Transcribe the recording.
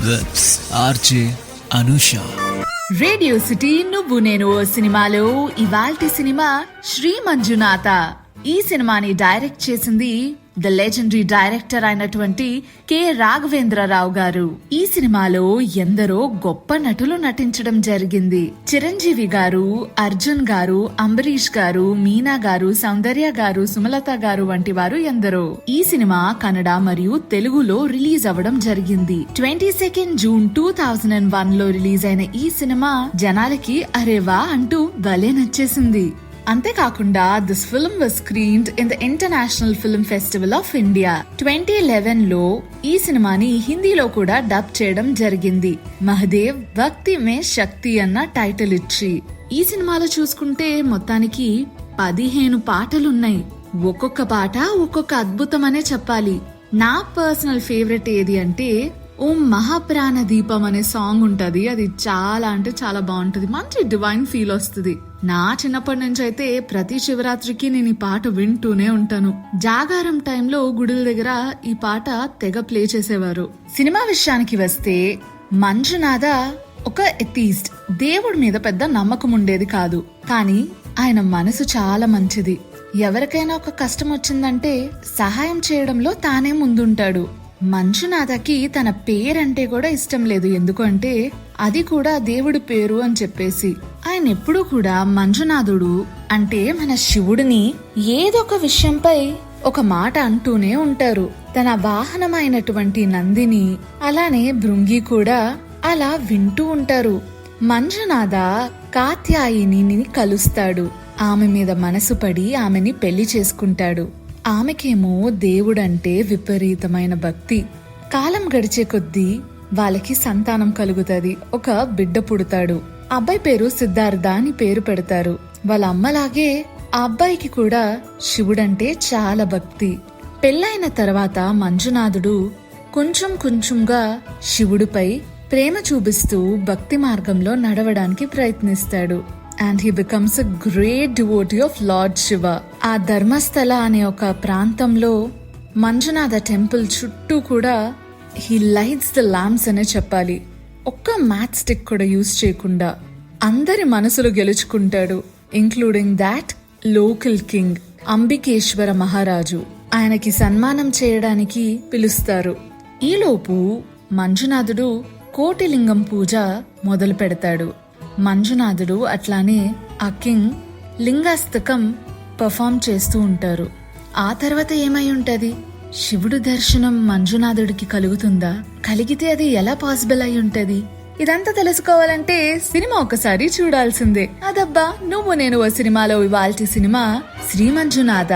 With RJ Anusha. Radio city నువ్వు నేను సినిమాలో ఇవాల్టి సినిమా శ్రీ మంజునాథ. ఈ సినిమాని డైరెక్ట్ చేసింది ద లెజెండరీ డైరెక్టర్ అయినటువంటి కె రాఘవేంద్రరావు గారు. ఈ సినిమాలో ఎందరో గొప్ప నటులు నటించడం జరిగింది. చిరంజీవి గారు, అర్జున్ గారు, అంబరీష్ గారు, మీనా గారు, సౌందర్య గారు, సుమలత గారు వంటి వారు ఎందరో. ఈ సినిమా కన్నడ మరియు తెలుగులో రిలీజ్ అవ్వడం జరిగింది. 22 జూన్ 2001 లో రిలీజ్ అయిన ఈ సినిమా జనాలకి అరేవా అంటూ భలే నచ్చేసింది. అంతేకాకుండా this film was screened in the international film festival of India. 2011 లో ఈ సినిమాని హిందీలో కూడా డబ్ చేయడం జరిగింది. మహదేవ్ భక్తి మే శక్తి అన్న టైటిల్ ఇచ్చి. ఈ సినిమాలో చూసుకుంటే మొత్తానికి 15 పాటలున్నాయి. ఒక్కొక్క పాట ఒక్కొక్క అద్భుతం అనే చెప్పాలి. నా పర్సనల్ ఫేవరెట్ ఏది అంటే ఓం మహాప్రాణ దీపం అనే సాంగ్ ఉంటది. అది చాలా అంటే చాలా బాగుంటది. మంచి డివైన్ ఫీల్ వస్తుంది. నా చిన్నప్పటి నుంచి అయితే ప్రతి శివరాత్రికి నేను ఈ పాట వింటూనే ఉంటాను. జాగారం టైంలో గుడుల దగ్గర ఈ పాట తెగ ప్లే చేసేవారు. సినిమా విషయానికి వస్తే మంజునాథ ఒక ఎథీస్ట్. దేవుడి మీద పెద్ద నమ్మకం ఉండేది కాదు. కానీ ఆయన మనసు చాలా మంచిది. ఎవరికైనా ఒక కష్టం వచ్చిందంటే సహాయం చేయడంలో తానే ముందుంటాడు. మంజునాథకి తన పేరంటే కూడా ఇష్టం లేదు. ఎందుకంటే అది కూడా దేవుడి పేరు అని చెప్పేసి. ఆయన ఎప్పుడూ కూడా మంజునాథుడు అంటే మన శివుడిని ఏదో ఒక విషయంపై ఒక మాట అంటూనే ఉంటారు. తన వాహనమైనటువంటి నందిని అలానే భృంగి కూడా అలా వింటూ ఉంటారు. మంజునాథ కాత్యాయిని కలుస్తాడు. ఆమె మీద మనసు పడి ఆమెని పెళ్లి చేసుకుంటాడు. ఆమెకేమో దేవుడంటే విపరీతమైన భక్తి. కాలం గడిచే కొద్దీ వాళ్ళకి సంతానం కలుగుతుంది. ఒక బిడ్డ పుడతాడు. అబ్బాయి పేరు సిద్ధార్థ అని పేరు పెడతారు. వాళ్ళ అమ్మలాగే ఆ అబ్బాయికి కూడా శివుడంటే చాలా భక్తి. పెళ్ళైన తర్వాత మంజునాథుడు కొంచెం కొంచెంగా శివుడిపై ప్రేమ చూపిస్తూ భక్తి మార్గంలో నడవడానికి ప్రయత్నిస్తాడు. And he becomes a great devotee of Lord Shiva. ఆ ధర్మస్థల అనే ఒక ప్రాంతంలో మంజునాథ టెంపుల్ చుట్టూ కూడా he lights the lamps అనే చెప్పాలి. ఒక్క మ్యాచ్ స్టిక్ కూడా యూజ్ చేయకుండా అందరి మనసులు గెలుచుకుంటాడు. Including that local king Ambikeshwara మహారాజు. ఆయనకి సన్మానం చేయడానికి పిలుస్తారు. ఈలోపు మంజునాథుడు కోటిలింగం పూజ మొదలు పెడతాడు. మంజునాథుడు అట్లానే ఆ కింగ్ లింగాస్తకం పర్ఫామ్ చేస్తూ ఉంటారు. ఆ తర్వాత ఏమై ఉంటది? శివుడు దర్శనం మంజునాథుడికి కలుగుతుందా? కలిగితే అది ఎలా పాసిబుల్ అయి ఉంటది? ఇదంతా తెలుసుకోవాలంటే సినిమా ఒకసారి చూడాల్సిందే. అదబ్బా నువ్వు నేను ఓ సినిమాలో ఇవాల్టి సినిమా శ్రీ మంజునాథ.